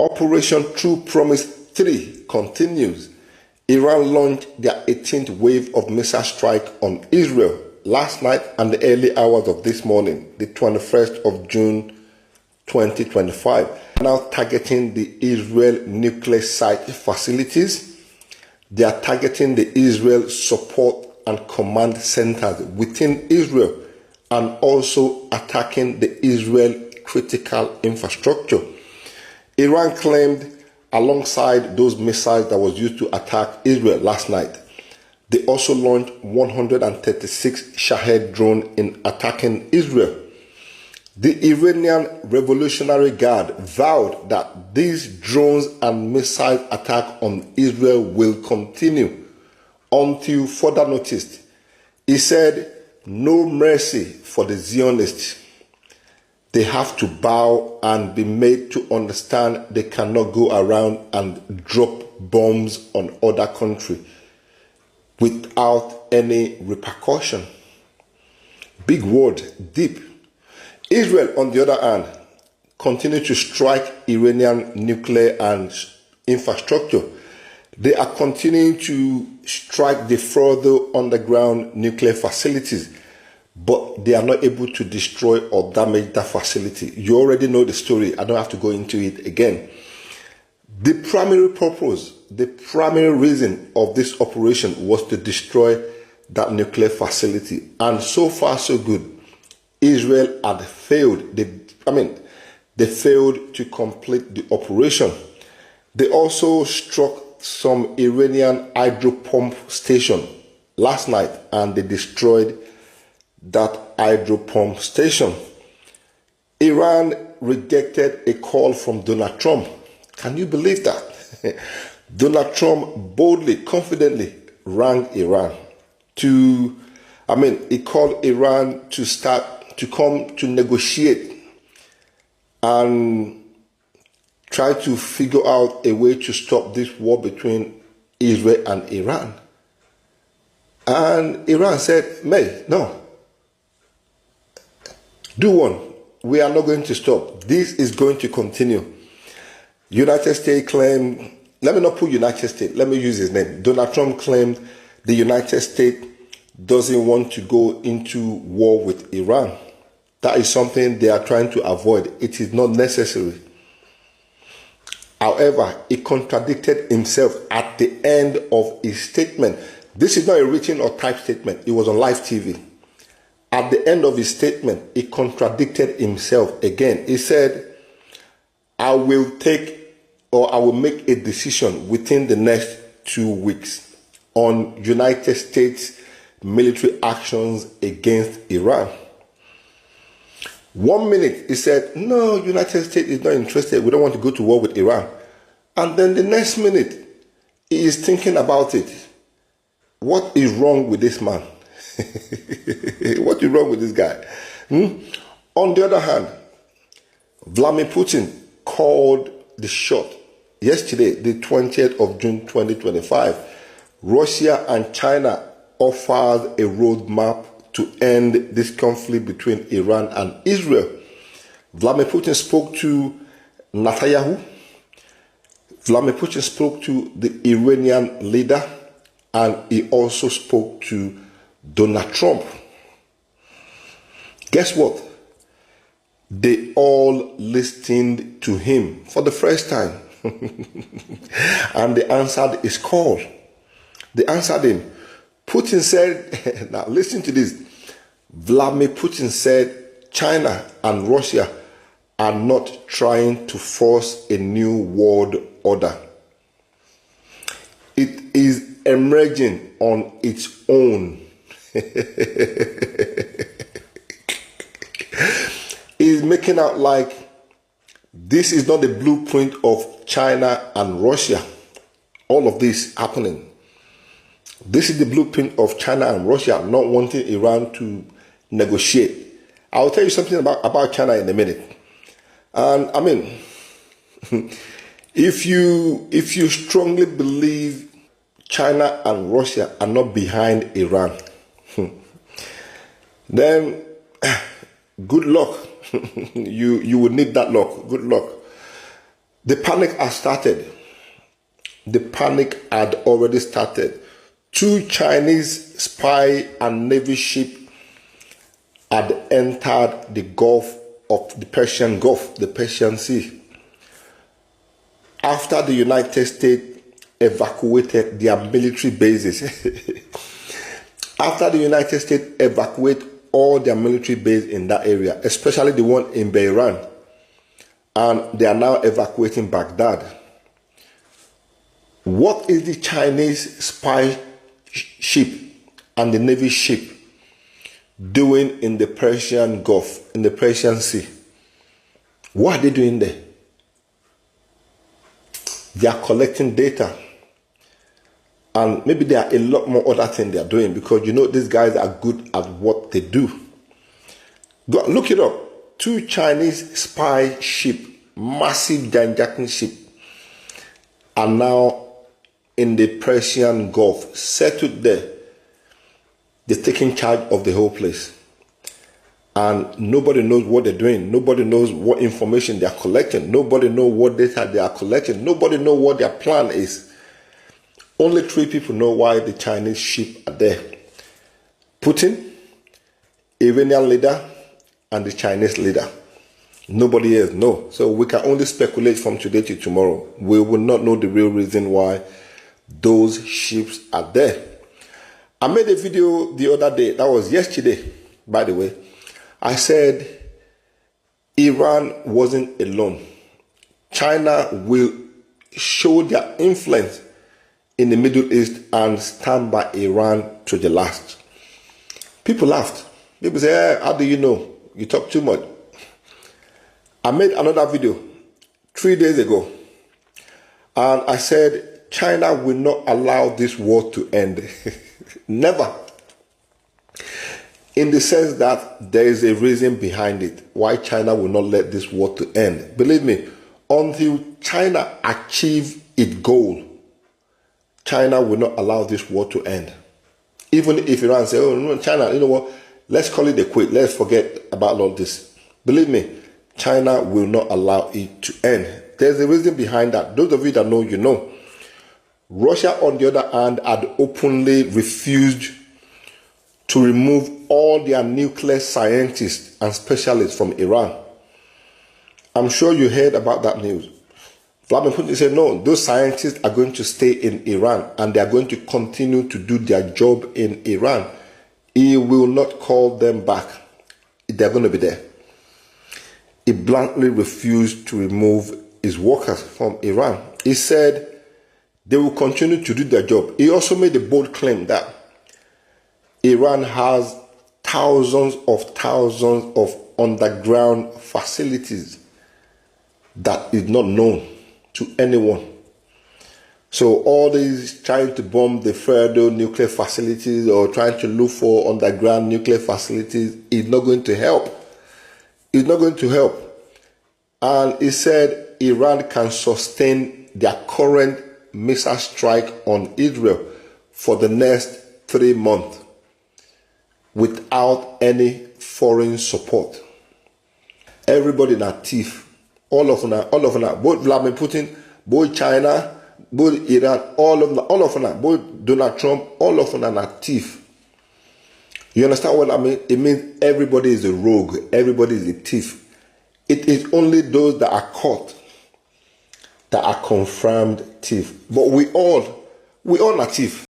Operation True Promise 3 continues. Iran launched their 18th wave of missile strike on Israel last night and the early hours of this morning, the 21st of June 2025, now targeting the Israel nuclear site facilities. They are targeting the Israel support and command centers within Israel and also attacking the Israel critical infrastructure. Iran claimed alongside those missiles that was used to attack Israel last night, they also launched 136 Shahed drones in attacking Israel. The Iranian Revolutionary Guard vowed that these drones and missile attacks on Israel will continue until further notice. He said, "No mercy for the Zionists. They have to bow and be made to understand they cannot go around and drop bombs on other countries without any repercussion." Big word, deep. Israel, on the other hand, continue to strike Iranian nuclear and infrastructure. They are continuing to strike the further underground nuclear facilities, but they are not able to destroy or damage that facility. You already know the story. I don't have to go into it again. The primary purpose, the primary reason of this operation was to destroy that nuclear facility. And so far, so good. Israel had failed. They failed to complete the operation. They also struck some Iranian hydro pump station last night and they destroyed that hydro pump station. Iran rejected a call from Donald Trump. Can you believe that? Donald Trump boldly, confidently rang Iran he called Iran to come to negotiate and try to figure out a way to stop this war between Israel and Iran. And Iran said, no. Do one. We are not going to stop. This is going to continue. United States claimed, let me not put United States, let me use his name. Donald Trump claimed the United States doesn't want to go into war with Iran. That is something they are trying to avoid. It is not necessary. However, he contradicted himself at the end of his statement. This is not a written or typed statement. It was on live TV. At the end of his statement, he contradicted himself again. He said, I will make a decision within the next 2 weeks on United States military actions against Iran. 1 minute, he said, no, United States is not interested. We don't want to go to war with Iran. And then the next minute, he is thinking about it. What is wrong with this man? What is wrong with this guy? On the other hand, Vladimir Putin called the shot yesterday, the 20th of June 2025. Russia and China offered a roadmap to end this conflict between Iran and Israel. Vladimir Putin spoke to Netanyahu. Vladimir Putin spoke to the Iranian leader, and he also spoke to Donald Trump. Guess what? They all listened to him for the first time. And they answered his call. They answered him. Putin said, now listen to this. Vladimir Putin said China and Russia are not trying to force a new world order. It is emerging on its own. He's making out like this is not the blueprint of China and Russia. All of this happening. This is the blueprint of China and Russia not wanting Iran to negotiate. I'll tell you something about China in a minute. And if you strongly believe China and Russia are not behind Iran, then good luck. You would need that luck. Good luck. The panic has started. The panic had already started. 2 Chinese spy and Navy ships had entered the Persian Gulf, the Persian Sea, after the United States evacuated their military bases. After the United States evacuated all their military bases in that area, especially the one in Bahrain, and they are now evacuating Baghdad. What is the Chinese spy ship and the Navy ship doing in the Persian Gulf, in the Persian Sea? What are they doing there? They are collecting data. And maybe there are a lot more other things they are doing, because you know these guys are good at what they do. Go look it up. 2 Chinese spy ship, massive ginjacking ship, are now in the Persian Gulf, settled there. They're taking charge of the whole place. And nobody knows what they're doing. Nobody knows what information they are collecting. Nobody knows what data they are collecting. Nobody knows what their plan is. Only 3 people know why the Chinese ship are there: Putin, Iranian leader, and the Chinese leader. Nobody else knows. So we can only speculate from today to tomorrow. We will not know the real reason why those ships are there. I made a video the other day, that was yesterday, by the way. I said Iran wasn't alone. China will show their influence in the Middle East and stand by Iran to the last. People laughed. People say, hey, how do you know? You talk too much. I made another video 3 days ago, and I said China will not allow this war to end. Never. In the sense that there is a reason behind it why China will not let this war to end. Believe me, until China achieves its goal, China will not allow this war to end. Even if Iran say, oh no, China, you know what, let's call it a quit, let's forget about all this. Believe me, China will not allow it to end. There's a reason behind that. Those of you that know, you know. Russia, on the other hand, had openly refused to remove all their nuclear scientists and specialists from Iran. I'm sure you heard about that news. Vladimir Putin said, no, those scientists are going to stay in Iran and they are going to continue to do their job in Iran. He will not call them back. They're going to be there. He bluntly refused to remove his workers from Iran. He said they will continue to do their job. He also made a bold claim that Iran has thousands of underground facilities that is not known to anyone. So all these trying to bomb the Fordo nuclear facilities or trying to look for underground nuclear facilities is not going to help. It's not going to help. And he said Iran can sustain their current missile strike on Israel for the next 3 months without any foreign support. Everybody na thief. All of them, both Vladimir Putin, both China, both Iran, all of them, both Donald Trump, all of them are thief. You understand what I mean? It means everybody is a rogue, everybody is a thief. It is only those that are caught that are confirmed thief. But we all are thief.